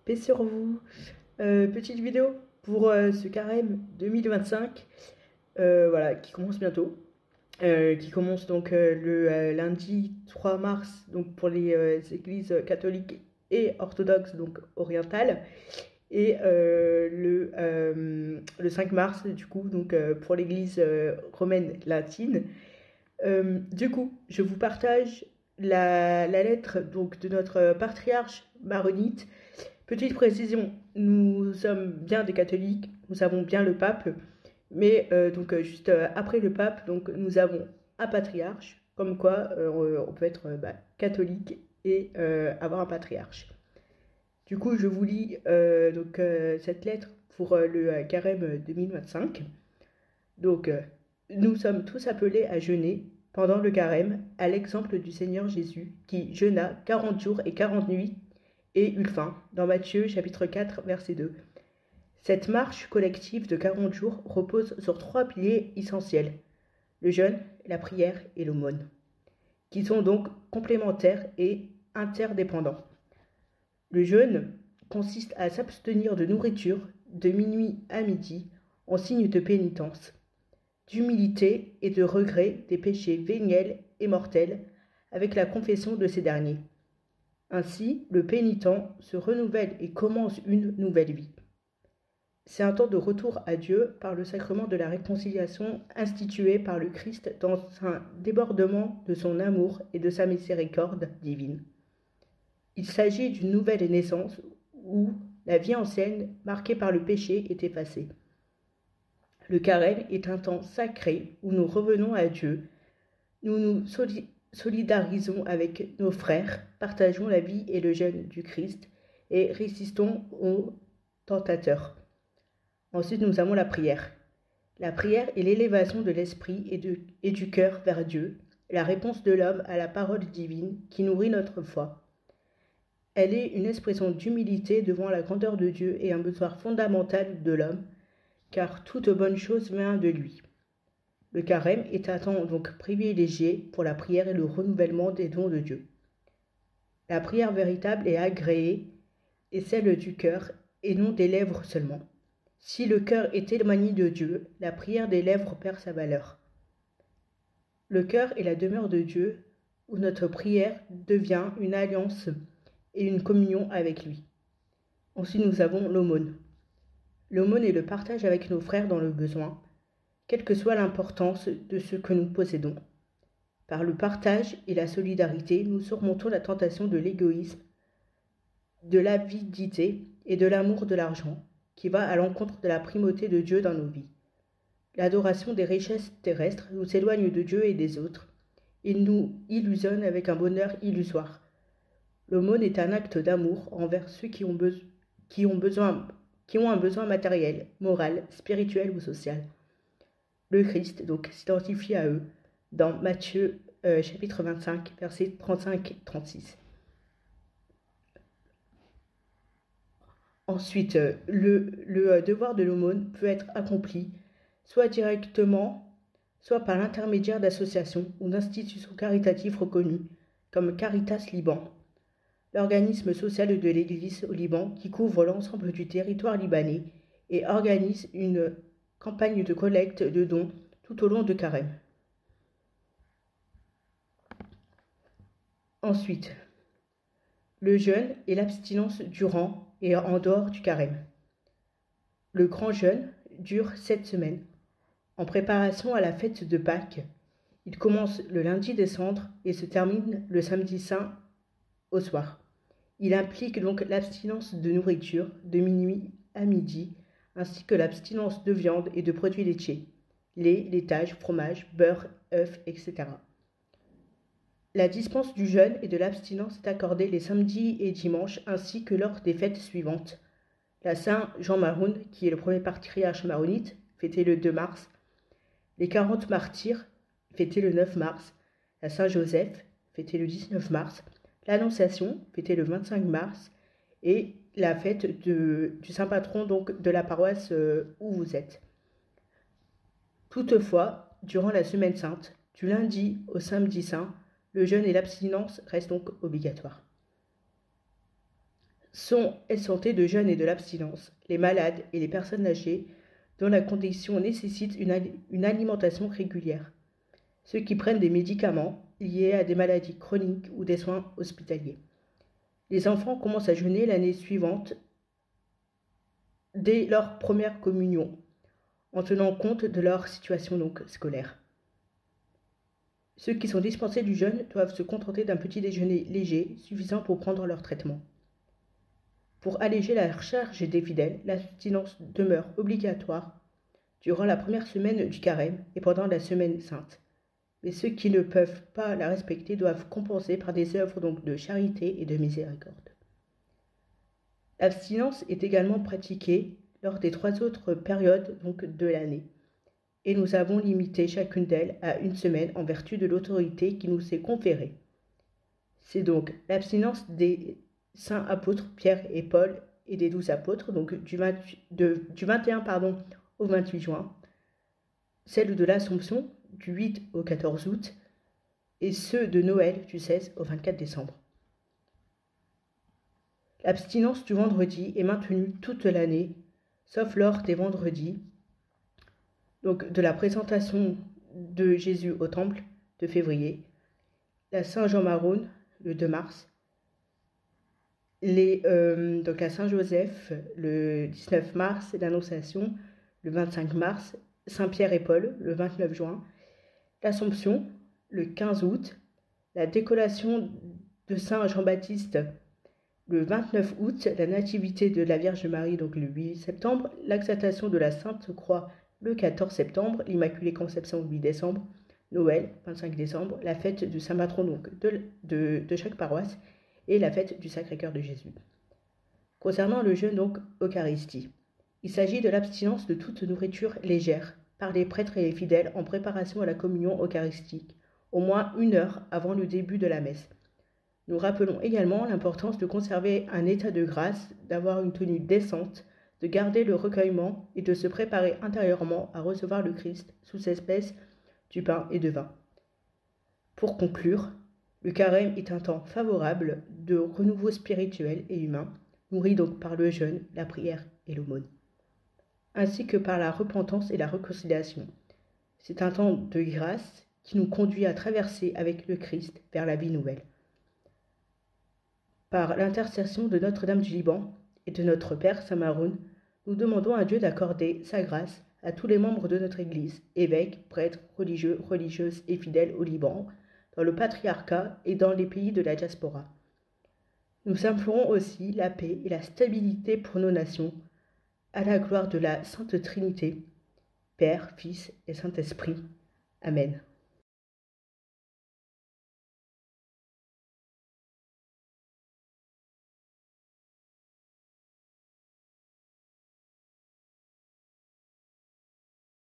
paix sur vous. Petite vidéo pour ce carême 2025, voilà, qui commence bientôt. Qui commence donc le lundi 3 mars, donc pour les églises catholiques et orthodoxes, donc orientales, et le 5 mars, du coup, donc pour l'église romaine latine. Du coup, je vous partage la lettre donc, de notre patriarche maronite. Petite précision, nous sommes bien des catholiques, nous avons bien le pape, mais juste après le pape, donc, nous avons un patriarche, comme quoi on peut être catholique et avoir un patriarche. Du coup, je vous lis cette lettre pour le carême 2025. Donc, nous sommes tous appelés à jeûner pendant le carême, à l'exemple du Seigneur Jésus, qui jeûna 40 jours et 40 nuits et eut faim, dans Matthieu chapitre 4, verset 2. Cette marche collective de 40 jours repose sur 3 piliers essentiels, le jeûne, la prière et l'aumône, qui sont donc complémentaires et interdépendants. Le jeûne consiste à s'abstenir de nourriture de minuit à midi en signe de pénitence, d'humilité et de regret des péchés véniels et mortels avec la confession de ces derniers. Ainsi, le pénitent se renouvelle et commence une nouvelle vie. C'est un temps de retour à Dieu par le sacrement de la réconciliation institué par le Christ dans un débordement de son amour et de sa miséricorde divine. Il s'agit d'une nouvelle naissance où la vie ancienne, marquée par le péché, est effacée. Le carême est un temps sacré où nous revenons à Dieu, nous nous solidarisons avec nos frères, partageons la vie et le jeûne du Christ et résistons aux tentateurs. Ensuite, nous avons la prière. La prière est l'élévation de l'esprit et du cœur vers Dieu, la réponse de l'homme à la parole divine qui nourrit notre foi. Elle est une expression d'humilité devant la grandeur de Dieu et un besoin fondamental de l'homme, car toute bonne chose vient de lui. Le carême est un temps donc privilégié pour la prière et le renouvellement des dons de Dieu. La prière véritable et agréée est celle du cœur et non des lèvres seulement. Si le cœur est éloigné de Dieu, la prière des lèvres perd sa valeur. Le cœur est la demeure de Dieu, où notre prière devient une alliance et une communion avec lui. Ensuite, nous avons l'aumône. L'aumône est le partage avec nos frères dans le besoin, quelle que soit l'importance de ce que nous possédons. Par le partage et la solidarité, nous surmontons la tentation de l'égoïsme, de l'avidité et de l'amour de l'argent, qui va à l'encontre de la primauté de Dieu dans nos vies. L'adoration des richesses terrestres nous éloigne de Dieu et des autres. Il nous illusionne avec un bonheur illusoire. L'aumône est un acte d'amour envers ceux qui ont un besoin matériel, moral, spirituel ou social. Le Christ donc s'identifie à eux dans Matthieu chapitre 25, versets 35-36. Ensuite, le devoir de l'aumône peut être accompli soit directement, soit par l'intermédiaire d'associations ou d'institutions caritatives reconnues, comme Caritas Liban, l'organisme social de l'Église au Liban qui couvre l'ensemble du territoire libanais et organise une campagne de collecte de dons tout au long de carême. Ensuite, le jeûne et l'abstinence durant et en dehors du carême. Le grand jeûne dure 7 semaines. En préparation à la fête de Pâques, il commence le lundi des cendres et se termine le samedi saint au soir. Il implique donc l'abstinence de nourriture de minuit à midi, ainsi que l'abstinence de viande et de produits laitiers, lait, laitage, fromage, beurre, œufs, etc. La dispense du jeûne et de l'abstinence est accordée les samedis et dimanches, ainsi que lors des fêtes suivantes. La Saint Jean Maroun, qui est le premier patriarche maronite, fêté le 2 mars. Les 40 martyrs, fêtés le 9 mars. La Saint Joseph, fêté le 19 mars. L'Annonciation, fêtée le 25 mars. Et la fête du Saint Patron donc, de la paroisse où vous êtes. Toutefois, durant la Semaine Sainte, du lundi au samedi saint, le jeûne et l'abstinence restent donc obligatoires. sont exemptés de jeûne et de l'abstinence, les malades et les personnes âgées dont la condition nécessite une alimentation régulière, ceux qui prennent des médicaments liés à des maladies chroniques ou des soins hospitaliers. Les enfants commencent à jeûner l'année suivante dès leur première communion, en tenant compte de leur situation donc scolaire. Ceux qui sont dispensés du jeûne doivent se contenter d'un petit déjeuner léger, suffisant pour prendre leur traitement. Pour alléger la charge des fidèles, l'abstinence demeure obligatoire durant la première semaine du carême et pendant la semaine sainte. Mais ceux qui ne peuvent pas la respecter doivent compenser par des œuvres donc de charité et de miséricorde. L'abstinence est également pratiquée lors des 3 autres périodes donc de l'année, et nous avons limité chacune d'elles à 1 semaine en vertu de l'autorité qui nous est conférée. C'est donc l'abstinence des saints apôtres Pierre et Paul et des 12 apôtres, donc du 21 au 28 juin, celle de l'Assomption du 8 au 14 août, et ceux de Noël du 16 au 24 décembre. L'abstinence du vendredi est maintenue toute l'année, sauf lors des vendredis, donc de la présentation de Jésus au temple de février, la Saint-Jean-Maroun le 2 mars, donc la Saint-Joseph le 19 mars, l'Annonciation le 25 mars, Saint-Pierre et Paul le 29 juin, l'Assomption le 15 août, la décollation de Saint Jean-Baptiste le 29 août, la Nativité de la Vierge Marie donc le 8 septembre, l'Exaltation de la Sainte Croix le 14 septembre, l'Immaculée Conception le 8 décembre, Noël 25 décembre, la fête du Saint Patron donc de chaque paroisse et la fête du Sacré-Cœur de Jésus. Concernant le jeûne donc Eucharistie, il s'agit de l'abstinence de toute nourriture légère par les prêtres et les fidèles en préparation à la communion eucharistique, au moins 1 heure avant le début de la messe. Nous rappelons également l'importance de conserver un état de grâce, d'avoir une tenue décente, de garder le recueillement et de se préparer intérieurement à recevoir le Christ sous espèce du pain et de vin. Pour conclure, le carême est un temps favorable de renouveau spirituel et humain, nourri donc par le jeûne, la prière et l'aumône, ainsi que par la repentance et la réconciliation. C'est un temps de grâce qui nous conduit à traverser avec le Christ vers la vie nouvelle. Par l'intercession de Notre-Dame du Liban et de notre Père Saint Maroun, nous demandons à Dieu d'accorder sa grâce à tous les membres de notre Église, évêques, prêtres, religieux, religieuses et fidèles au Liban, dans le patriarcat et dans les pays de la diaspora. Nous implorons aussi la paix et la stabilité pour nos nations, à la gloire de la Sainte Trinité, Père, Fils et Saint-Esprit. Amen.